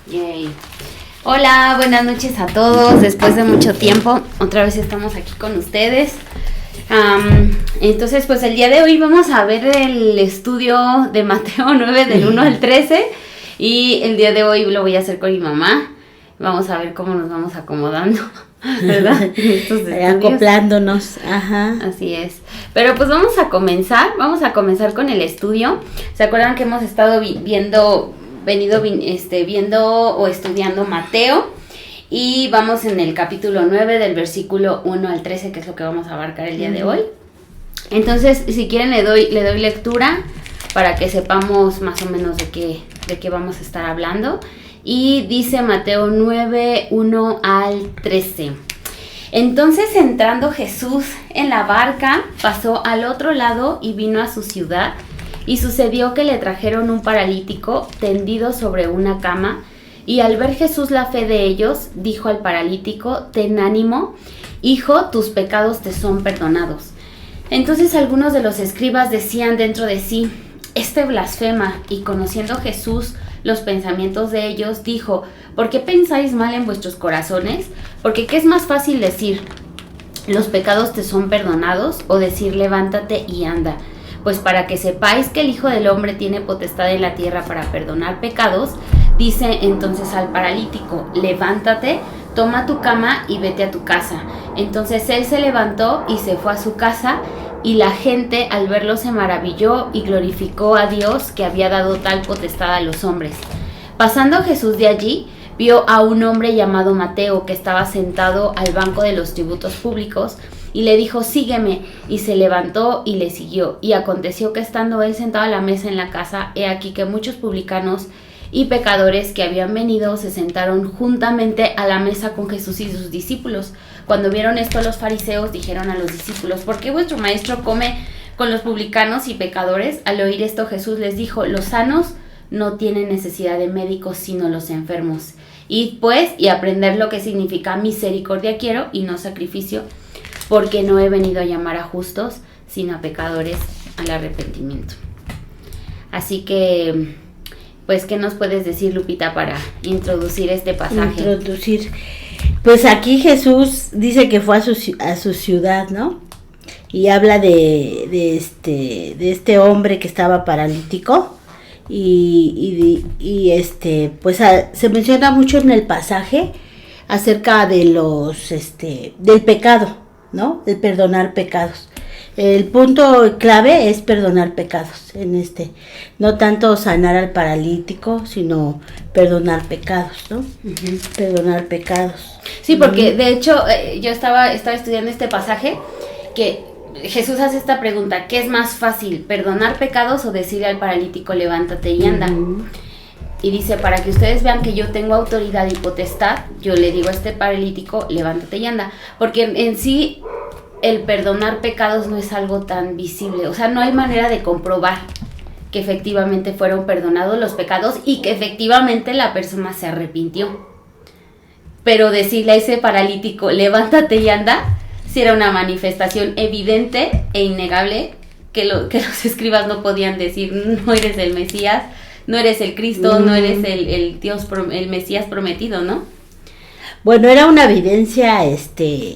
Yay. Hola, buenas noches a todos. Después de mucho tiempo, otra vez estamos aquí con ustedes. Entonces, pues el día de hoy vamos a ver el estudio de Mateo 9 del 1 al 13. Y el día de hoy lo voy a hacer con mi mamá. Vamos a ver cómo nos vamos acomodando, ¿verdad? Acoplándonos, ajá. Así es. Pero pues vamos a comenzar con el estudio. ¿Se acuerdan que hemos estado viendo o estudiando Mateo? Y vamos en el capítulo 9 del versículo 1 al 13, que es lo que vamos a abarcar el día de hoy. Entonces, si quieren le doy lectura para que sepamos más o menos de qué vamos a estar hablando. Y dice Mateo 9, 1 al 13. Entonces, entrando Jesús en la barca, pasó al otro lado y vino a su ciudad. Y sucedió que le trajeron un paralítico tendido sobre una cama. Y al ver Jesús la fe de ellos, dijo al paralítico: ten ánimo, hijo, tus pecados te son perdonados. Entonces algunos de los escribas decían dentro de sí: este blasfema. Y conociendo Jesús los pensamientos de ellos, dijo: ¿por qué pensáis mal en vuestros corazones? Porque ¿qué es más fácil decir: los pecados te son perdonados? O decir: levántate y anda. Pues para que sepáis que el Hijo del Hombre tiene potestad en la tierra para perdonar pecados, dice entonces al paralítico: levántate, toma tu cama y vete a tu casa. Entonces él se levantó y se fue a su casa, y la gente al verlo se maravilló y glorificó a Dios, que había dado tal potestad a los hombres. Pasando Jesús de allí, vio a un hombre llamado Mateo, que estaba sentado al banco de los tributos públicos, y le dijo: sígueme. Y se levantó y le siguió. Y aconteció que estando él sentado a la mesa en la casa, he aquí que muchos publicanos y pecadores que habían venido se sentaron juntamente a la mesa con Jesús y sus discípulos. Cuando vieron esto, los fariseos dijeron a los discípulos: ¿por qué vuestro maestro come con los publicanos y pecadores? Al oír esto, Jesús les dijo: los sanos no tienen necesidad de médicos, sino los enfermos. Id pues y aprender lo que significa misericordia quiero y no sacrificio, porque no he venido a llamar a justos, sino a pecadores al arrepentimiento. Así que, pues, ¿qué nos puedes decir, Lupita, para introducir este pasaje? Pues aquí Jesús dice que fue a su ciudad, ¿no? Y habla de este hombre que estaba paralítico. Pues se menciona mucho en el pasaje acerca de del pecado, ¿no? El perdonar pecados. El punto clave es perdonar pecados no tanto sanar al paralítico, sino perdonar pecados, ¿no? Uh-huh. Perdonar pecados. Sí, porque de hecho yo estaba estudiando este pasaje que Jesús hace esta pregunta: ¿qué es más fácil, perdonar pecados o decirle al paralítico: levántate y anda? Uh-huh. Y dice: para que ustedes vean que yo tengo autoridad y potestad, yo le digo a este paralítico: levántate y anda. Porque en sí el perdonar pecados no es algo tan visible, o sea, no hay manera de comprobar que efectivamente fueron perdonados los pecados y que efectivamente la persona se arrepintió. Pero decirle a ese paralítico: levántate y anda, sí era una manifestación evidente e innegable que los escribas no podían decir: no eres el Mesías, no eres el Cristo, no eres el Dios, el Mesías prometido, ¿no? Bueno, era una evidencia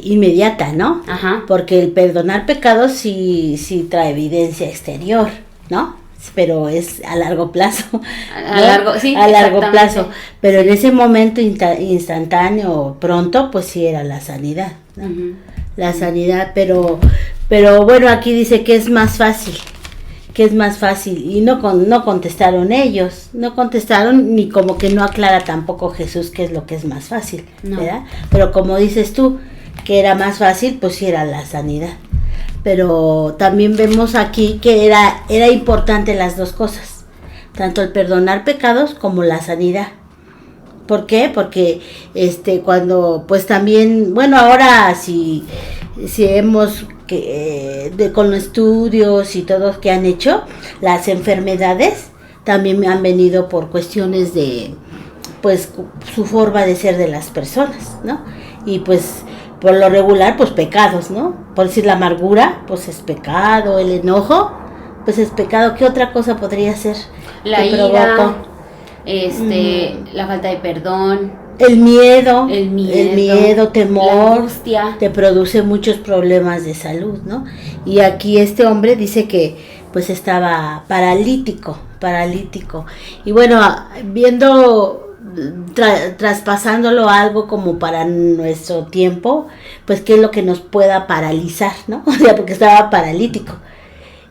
inmediata, ¿no? Ajá. Porque el perdonar pecados sí trae evidencia exterior, ¿no? Pero es a largo plazo. A largo plazo. Pero en ese momento instantáneo, pronto, pues sí era la sanidad, ¿no? Uh-huh. La sanidad, pero bueno, aquí dice que es más fácil. Y no contestaron ellos, ni como que no aclara tampoco Jesús qué es lo que es más fácil, no. ¿Verdad? Pero como dices tú, que era más fácil, pues sí era la sanidad. Pero también vemos aquí que era importante las dos cosas, tanto el perdonar pecados como la sanidad. ¿Por qué? Porque cuando pues también, bueno, ahora si hemos con los estudios y todos que han hecho, las enfermedades también han venido por cuestiones de pues su forma de ser de las personas, ¿no? Y pues por lo regular, pues pecados, ¿no? Por decir, la amargura, pues es pecado, el enojo, pues es pecado. ¿Qué otra cosa podría ser? La ira. la falta de perdón, el miedo, la temor, angustia. te produce muchos problemas de salud, ¿no? Y aquí este hombre dice que pues estaba paralítico. Y bueno, viendo, traspasándolo algo como para nuestro tiempo, pues qué es lo que nos pueda paralizar, ¿no? O sea, porque estaba paralítico.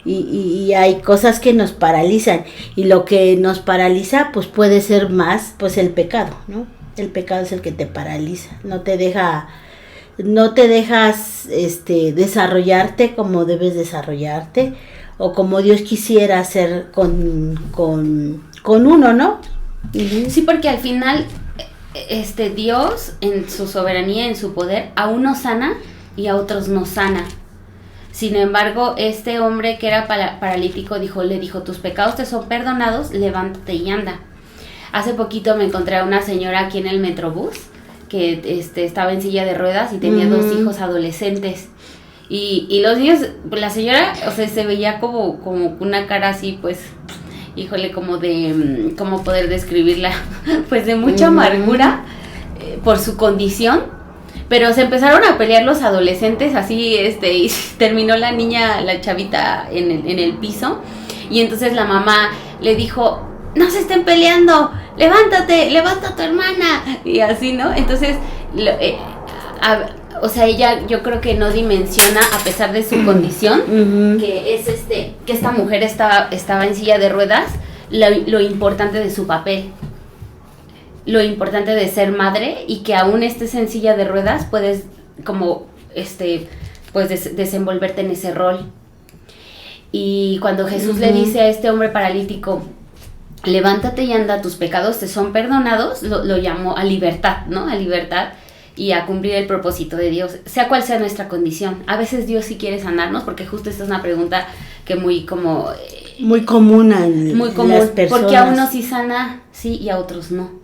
Y hay cosas que nos paralizan, y lo que nos paraliza pues puede ser más pues el pecado, ¿no? El pecado es el que te paraliza, no te dejas desarrollarte como debes desarrollarte, o como Dios quisiera hacer con uno, ¿no? Uh-huh. Sí, porque al final Dios en su soberanía, en su poder, a unos sana y a otros no sana. Sin embargo, este hombre que era paralítico le dijo, tus pecados te son perdonados, levántate y anda. Hace poquito me encontré a una señora aquí en el Metrobús que estaba en silla de ruedas y tenía 2 hijos adolescentes. Y los niños, la señora, o sea, se veía como una cara así, pues, híjole, como de, ¿cómo poder describirla? Pues de mucha amargura por su condición. Pero se empezaron a pelear los adolescentes así, y terminó la chavita en el piso. Y entonces la mamá le dijo, no se estén peleando, levántate, levanta a tu hermana. Y así, ¿no? Entonces, o sea, ella yo creo que no dimensiona, a pesar de su condición, que es que esta mujer estaba en silla de ruedas, lo importante de su papel. Lo importante de ser madre, y que aún estés en silla de ruedas puedes como pues desenvolverte en ese rol. Y cuando Jesús le dice a este hombre paralítico, levántate y anda, tus pecados te son perdonados, lo llamó a libertad, ¿no? A libertad y a cumplir el propósito de Dios, sea cual sea nuestra condición. A veces Dios sí quiere sanarnos, porque justo esta es una pregunta que muy común en las personas. Porque a unos sí sana, sí, y a otros no.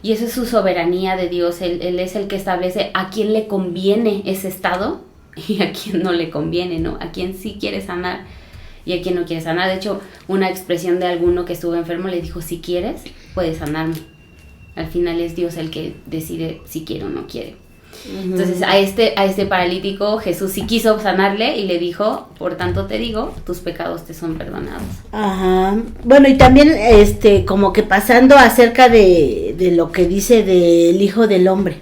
Y eso es su soberanía de Dios. Él es el que establece a quién le conviene ese estado y a quién no le conviene, ¿no? A quién sí quiere sanar y a quién no quiere sanar. De hecho, una expresión de alguno que estuvo enfermo le dijo, si quieres, puedes sanarme. Al final es Dios el que decide si quiere o no quiere. Entonces a este paralítico Jesús sí quiso sanarle y le dijo, por tanto te digo, tus pecados te son perdonados. Ajá. Bueno, y también como que pasando acerca de lo que dice del Hijo del Hombre.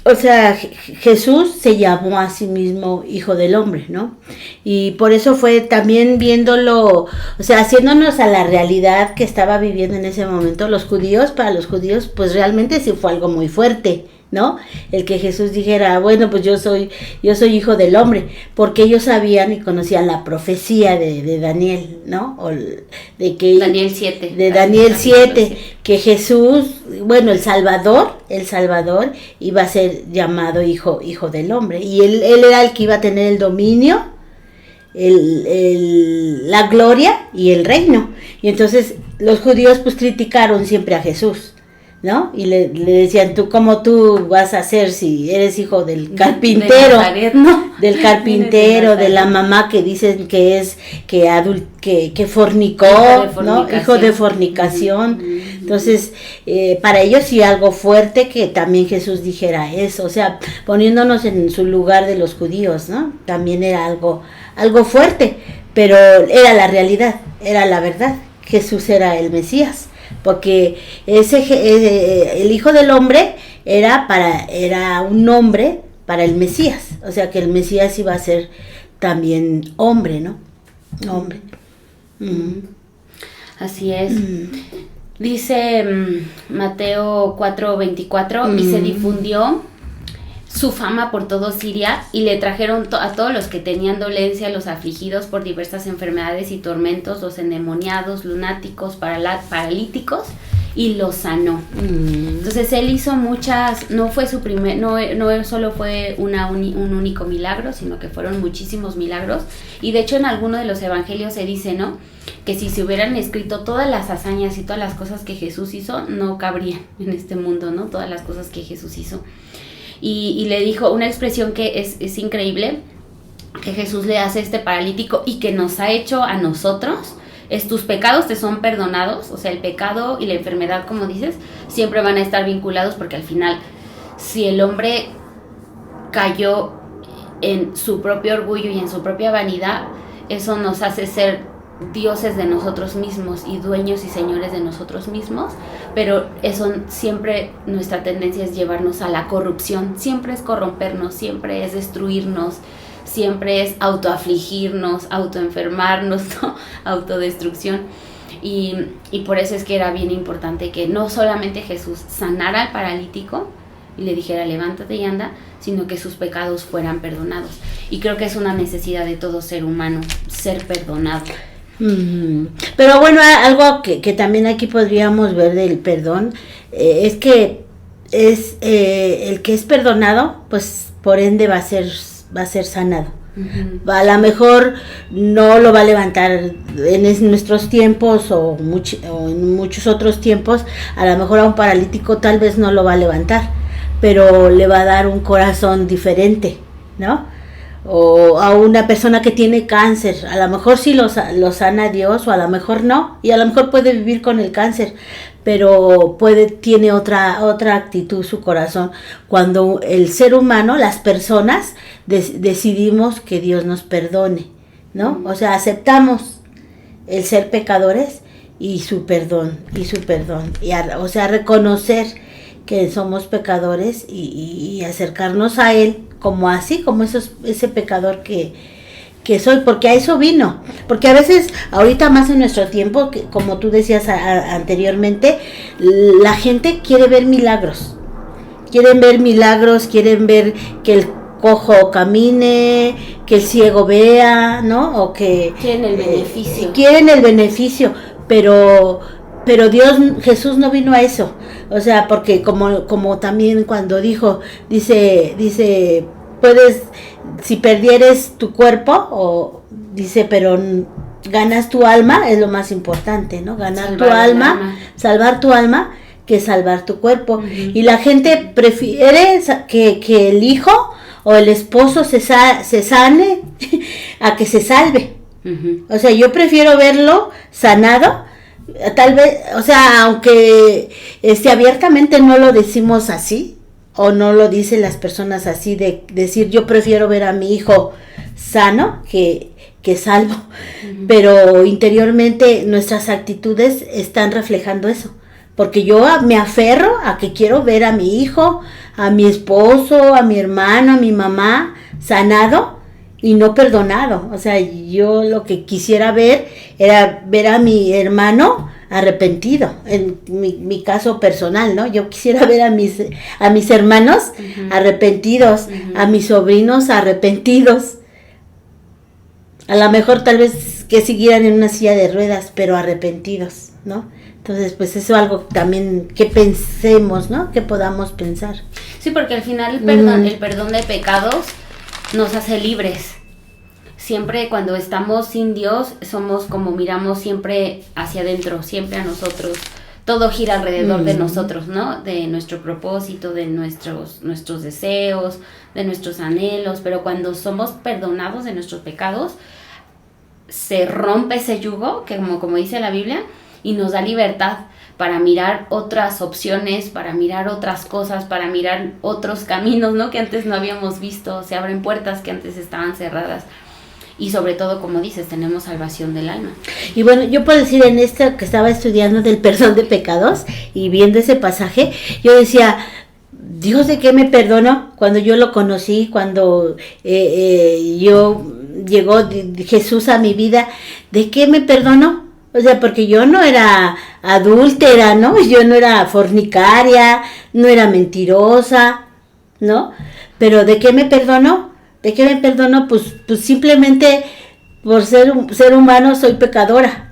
O sea, Jesús se llamó a sí mismo Hijo del Hombre, ¿no? Y por eso fue también viéndolo, o sea, haciéndonos a la realidad que estaba viviendo en ese momento para los judíos, pues realmente sí fue algo muy fuerte, ¿no? El que Jesús dijera, bueno, pues yo soy Hijo del Hombre, porque ellos sabían y conocían la profecía de Daniel, ¿no? Daniel 7. De Daniel 7, que Jesús, bueno, el Salvador iba a ser llamado Hijo del Hombre, y él era el que iba a tener el dominio, la gloria y el reino. Y entonces los judíos pues criticaron siempre a Jesús, ¿no? Y le decían, ¿cómo tú vas a ser si eres hijo del carpintero? Del carpintero, de la mamá que dicen que es que fornicó, ¿no? Hijo de fornicación. Entonces, para ellos sí algo fuerte que también Jesús dijera eso, o sea, poniéndonos en su lugar de los judíos, ¿no? También era algo fuerte, pero era la realidad, era la verdad. Jesús era el Mesías. Porque el Hijo del Hombre era un nombre para el Mesías, o sea que el Mesías iba a ser también hombre, ¿no? Hombre. Así es. Dice Mateo 4:24, y se difundió su fama por todo Siria, y le trajeron a todos los que tenían dolencia, los afligidos por diversas enfermedades y tormentos, los endemoniados, lunáticos, paralíticos, y los sanó. Entonces él hizo muchas, no solo fue un único milagro, sino que fueron muchísimos milagros. Y de hecho en alguno de los evangelios se dice, ¿no?, que si se hubieran escrito todas las hazañas y todas las cosas que Jesús hizo, no cabrían en este mundo, ¿no? Todas las cosas que Jesús hizo. Y le dijo una expresión que es increíble, que Jesús le hace a este paralítico y que nos ha hecho a nosotros, tus pecados te son perdonados, o sea, el pecado y la enfermedad, como dices, siempre van a estar vinculados, porque al final, si el hombre cayó en su propio orgullo y en su propia vanidad, eso nos hace ser dioses de nosotros mismos y dueños y señores de nosotros mismos, pero eso siempre, nuestra tendencia es llevarnos a la corrupción, siempre es corrompernos, siempre es destruirnos, siempre es autoafligirnos, autoenfermarnos, ¿no? Autodestrucción. Y por eso es que era bien importante que no solamente Jesús sanara al paralítico y le dijera levántate y anda, sino que sus pecados fueran perdonados. Y creo que es una necesidad de todo ser humano, ser perdonado. Pero bueno, algo que también aquí podríamos ver del perdón, es que es el que es perdonado, pues por ende va a ser sanado. A lo mejor no lo va a levantar en nuestros tiempos o en muchos otros tiempos. A lo mejor a un paralítico tal vez no lo va a levantar, pero le va a dar un corazón diferente, ¿no? O a una persona que tiene cáncer, a lo mejor sí lo sana Dios, o a lo mejor no, y a lo mejor puede vivir con el cáncer, pero tiene otra actitud su corazón. Cuando el ser humano, las personas, decidimos que Dios nos perdone, ¿no? O sea, aceptamos el ser pecadores y su perdón, o sea, reconocer que somos pecadores y acercarnos a Él como ese pecador que soy, porque a eso vino. Porque a veces, ahorita más en nuestro tiempo, como tú decías anteriormente, la gente quiere ver milagros. Quieren ver que el cojo camine, que el ciego vea, ¿no? O que quieren el beneficio. Pero Jesús no vino a eso. O sea, porque como también cuando dice, puedes, si perdieres tu cuerpo, pero ganas tu alma, es lo más importante, ¿no? Salvar tu alma, que salvar tu cuerpo. Y la gente prefiere que el hijo o el esposo se sane a que se salve. O sea, yo prefiero verlo sanado. Tal vez, o sea, aunque abiertamente no lo decimos así, o no lo dicen las personas así, de decir yo prefiero ver a mi hijo sano que salvo, pero interiormente nuestras actitudes están reflejando eso, porque yo me aferro a que quiero ver a mi hijo, a mi esposo, a mi hermano, a mi mamá sanado y no perdonado. O sea, yo lo que quisiera ver era ver a mi hermano arrepentido, en mi caso personal, ¿no? Yo quisiera ver a mis hermanos arrepentidos, a mis sobrinos arrepentidos. A lo mejor tal vez que siguieran en una silla de ruedas, pero arrepentidos, ¿no? Entonces, pues eso es algo también que pensemos, ¿no? Que podamos pensar. Sí, porque al final el perdón de pecados nos hace libres. Siempre cuando estamos sin Dios, somos como miramos siempre hacia adentro, siempre a nosotros. Todo gira alrededor de nosotros, ¿no? De nuestro propósito, de nuestros deseos, de nuestros anhelos. Pero cuando somos perdonados de nuestros pecados, se rompe ese yugo, que como dice la Biblia, y nos da libertad para mirar otras opciones, para mirar otras cosas, para mirar otros caminos, ¿no? Que antes no habíamos visto. Se abren puertas que antes estaban cerradas. Y sobre todo, como dices, tenemos salvación del alma. Y bueno, yo puedo decir, en esto que estaba estudiando del perdón de pecados y viendo ese pasaje, yo decía, Dios, ¿de qué me perdonó? Cuando yo lo conocí, cuando llegó Jesús a mi vida, ¿de qué me perdonó? O sea, porque yo no era adúltera, ¿no? Yo no era fornicaria, no era mentirosa, ¿no? Pero ¿de qué me perdonó? ¿De qué me perdonó? Pues simplemente por ser humano soy pecadora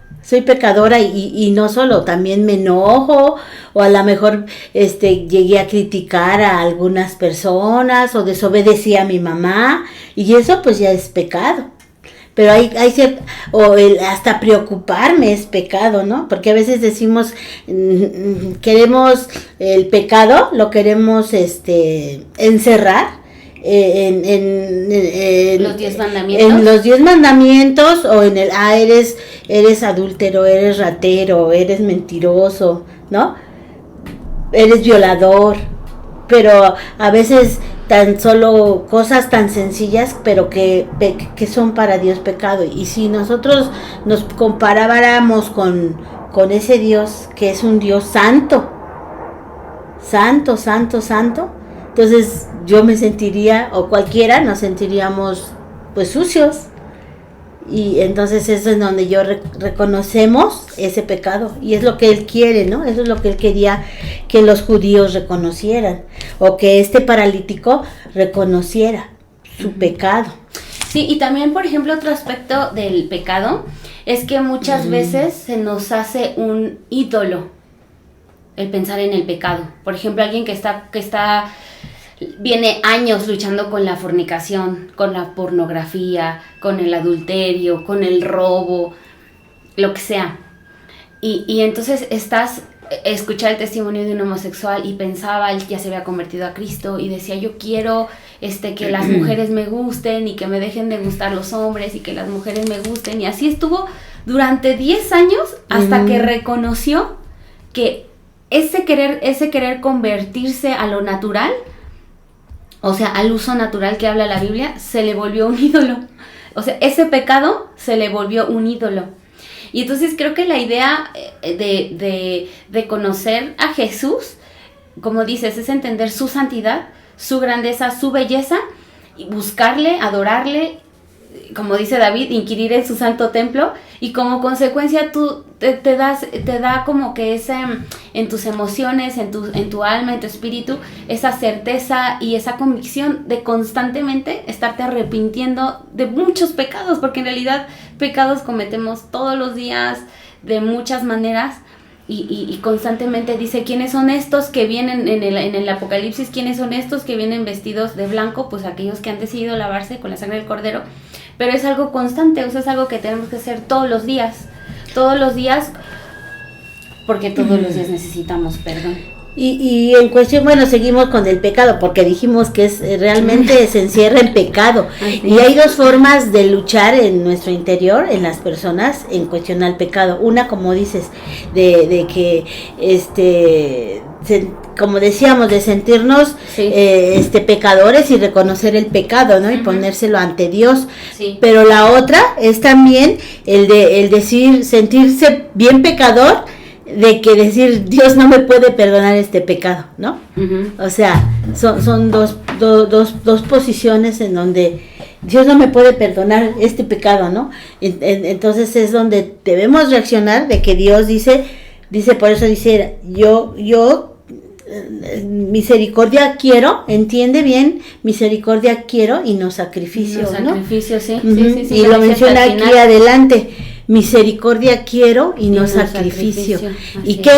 y no solo, también me enojo, o a lo mejor llegué a criticar a algunas personas o desobedecí a mi mamá, y eso pues ya es pecado. Pero hasta preocuparme es pecado, ¿no? Porque a veces decimos, queremos el pecado, lo queremos encerrar los 10 mandamientos. En los 10 mandamientos o en el, eres adúltero, eres ratero, eres mentiroso, ¿no? Eres violador, pero a veces tan solo cosas tan sencillas, pero que son para Dios pecado. Y si nosotros nos comparáramos con ese Dios, que es un Dios santo, santo, entonces yo me sentiría, o cualquiera nos sentiríamos pues sucios. Y entonces eso es donde yo reconocemos ese pecado, y es lo que él quiere, ¿no? Eso es lo que él quería que los judíos reconocieran, o que este paralítico reconociera su pecado. Sí, y también, por ejemplo, otro aspecto del pecado es que muchas veces se nos hace un ídolo el pensar en el pecado. Por ejemplo, alguien que viene años luchando con la fornicación, con la pornografía, con el adulterio, con el robo, lo que sea. Y entonces escuchar el testimonio de un homosexual y pensaba, él ya se había convertido a Cristo y decía, yo quiero que las mujeres me gusten y que me dejen de gustar los hombres y que las mujeres me gusten. Y así estuvo durante 10 años hasta que reconoció que ese querer convertirse a lo natural, o sea, al uso natural que habla la Biblia, se le volvió un ídolo. O sea, ese pecado se le volvió un ídolo. Y entonces creo que la idea de conocer a Jesús, como dices, es entender su santidad, su grandeza, su belleza, y buscarle, adorarle, como dice David, inquirir en su santo templo, y como consecuencia tú te da como que en tus emociones, en tu alma, en tu espíritu, esa certeza y esa convicción de constantemente estarte arrepintiendo de muchos pecados, porque en realidad pecados cometemos todos los días de muchas maneras, y constantemente dice, ¿quiénes son estos que vienen en el Apocalipsis? ¿Quiénes son estos que vienen vestidos de blanco? Pues aquellos que han decidido lavarse con la sangre del Cordero. Pero es algo constante, o sea, es algo que tenemos que hacer todos los días, porque todos los días necesitamos perdón. Y en cuestión, bueno, seguimos con el pecado, porque dijimos que realmente se encierra en pecado. Y hay dos formas de luchar en nuestro interior, en las personas, en cuestión al pecado. Una, como dices, de que, como decíamos, de sentirnos pecadores y reconocer el pecado, ¿no? Y ponérselo ante Dios. Sí. Pero la otra es también el decir, sentirse bien pecador, de que decir, Dios no me puede perdonar este pecado, ¿no? O sea, son dos posiciones en donde Dios no me puede perdonar este pecado, ¿no? Entonces es donde debemos reaccionar, de que Dios dice, por eso dice, yo misericordia quiero, entiende bien, misericordia quiero y no sacrificio, ¿no? Sacrificio, sí. Sí, y lo menciona aquí adelante, misericordia quiero y no sacrificio. ¿Y qué